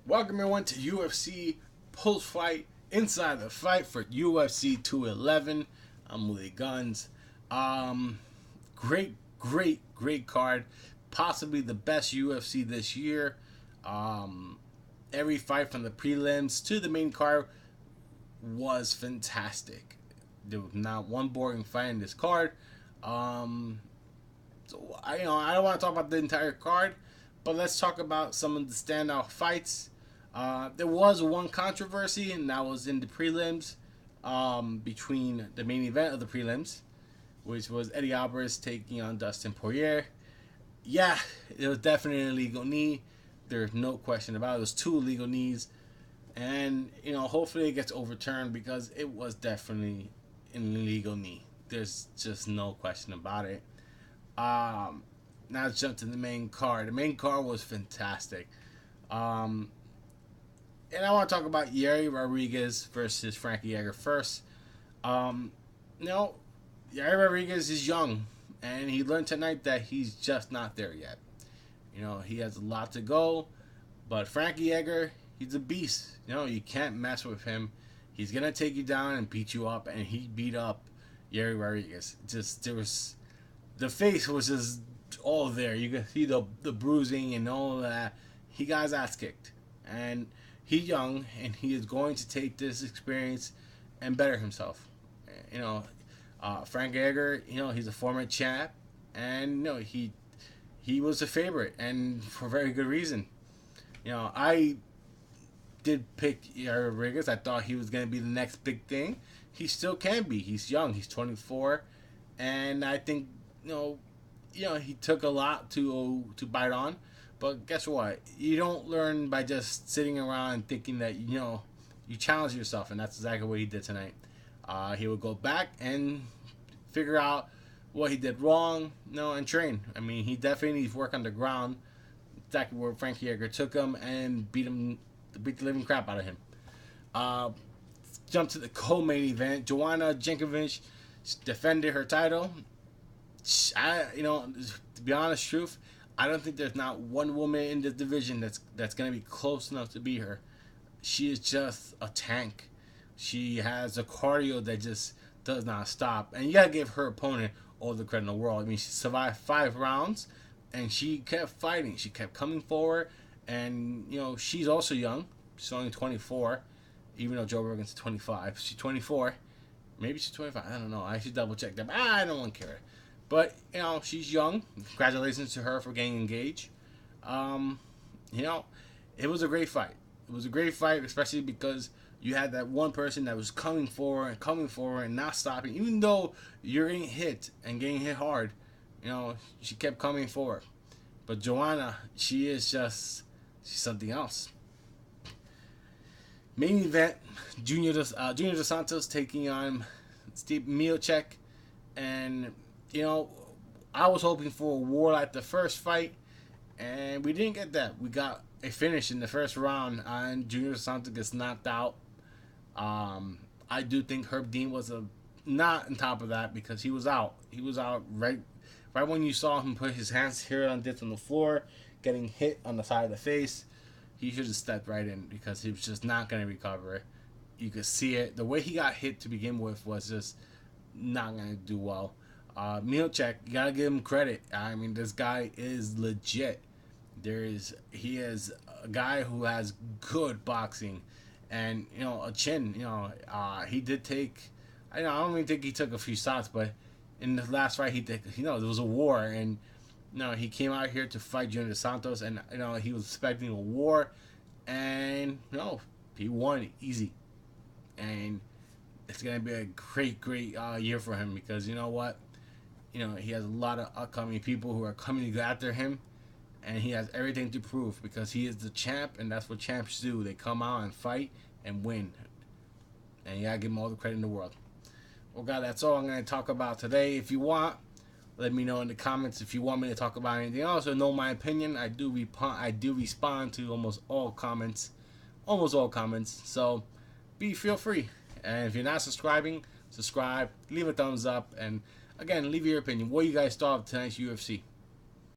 Welcome everyone to UFC post-fight inside the fight for UFC 211. I'm Willie Guns. Great card. Possibly the best UFC this year. Every fight from the prelims to the main card was fantastic. There was not one boring fight in this card. So I don't want to talk about the entire card, but let's talk about some of the standout fights. There was one controversy, and that was in the prelims between the main event of the prelims, which was Eddie Alvarez taking on Dustin Poirier. Yeah, it was definitely an illegal knee. There's no question about it. It was two illegal knees. And, hopefully it gets overturned because it was definitely an illegal knee. There's just no question about it. Now let's jump to the main card. The main card was fantastic. And I want to talk about Yair Rodriguez versus Frankie Edgar first. Yair Rodriguez is young, and he learned tonight that he's just not there yet. He has a lot to go, but Frankie Edgar, he's a beast. You can't mess with him. He's gonna take you down and beat you up, and he beat up Yair Rodriguez. The face was just all there. You could see the bruising and all of that. He got his ass kicked, and he's young, and he is going to take this experience and better himself. Frank Edgar, he's a former champ, and he was a favorite, and for very good reason. I did pick Yair Rodriguez. I thought he was going to be the next big thing. He still can be. He's young. He's 24, and I think he took a lot to bite on. But guess what? You don't learn by just sitting around and thinking that you challenge yourself, and that's exactly what he did tonight. He would go back and figure out what he did wrong, and train. I mean, he definitely needs work on the ground. Exactly where Frankie Edgar took him and beat the living crap out of him. Jump to the co-main event. Joanna Jędrzejczyk defended her title. To be honest, truth, I don't think there's not one woman in this division that's gonna be close enough to beat her. She is just a tank. She has a cardio that just does not stop, and you gotta give her opponent all the credit in the world. I mean, she survived 5 rounds, and she kept fighting. She kept coming forward, and she's also young. She's only 24, even though Joe Rogan's 25. She's 24. Maybe she's 25. I don't know. I should double check that. But I don't want to care. But she's young. Congratulations to her for getting engaged. It was a great fight. It was a great fight, especially because you had that one person that was coming forward and not stopping, even though you're getting hit and getting hit hard. She kept coming forward. But Joanna, she's something else. Main event: Junior Dos Santos taking on Steve Miocic, and I was hoping for a war like the first fight, and we didn't get that. We got a finish in the first round, and Junior Dos Santos gets knocked out. I do think Herb Dean was not on top of that because he was out. He was out right when you saw him put his hands here on this on the floor, getting hit on the side of the face. He should have stepped right in because he was just not going to recover. You could see it. The way he got hit to begin with was just not going to do well. Miocic, you got to give him credit. I mean, this guy is legit. He is a guy who has good boxing and, a chin. He did take, I don't even think he took a few shots, but in the last fight, there was a war, and he came out here to fight Junior Dos Santos, and he was expecting a war, and he won easy, and it's gonna be a great year for him because you know what, he has a lot of upcoming people who are coming to go after him, and he has everything to prove because he is the champ, and that's what champs do. They come out and fight and win, and you gotta give him all the credit in the world. Well, God, that's all I'm gonna talk about today. If you want, let me know in the comments if you want me to talk about anything else or know my opinion. I do respond to almost all comments. So feel free. And if you're not subscribing, subscribe, leave a thumbs up, and again, leave your opinion. What do you guys thought of tonight's UFC?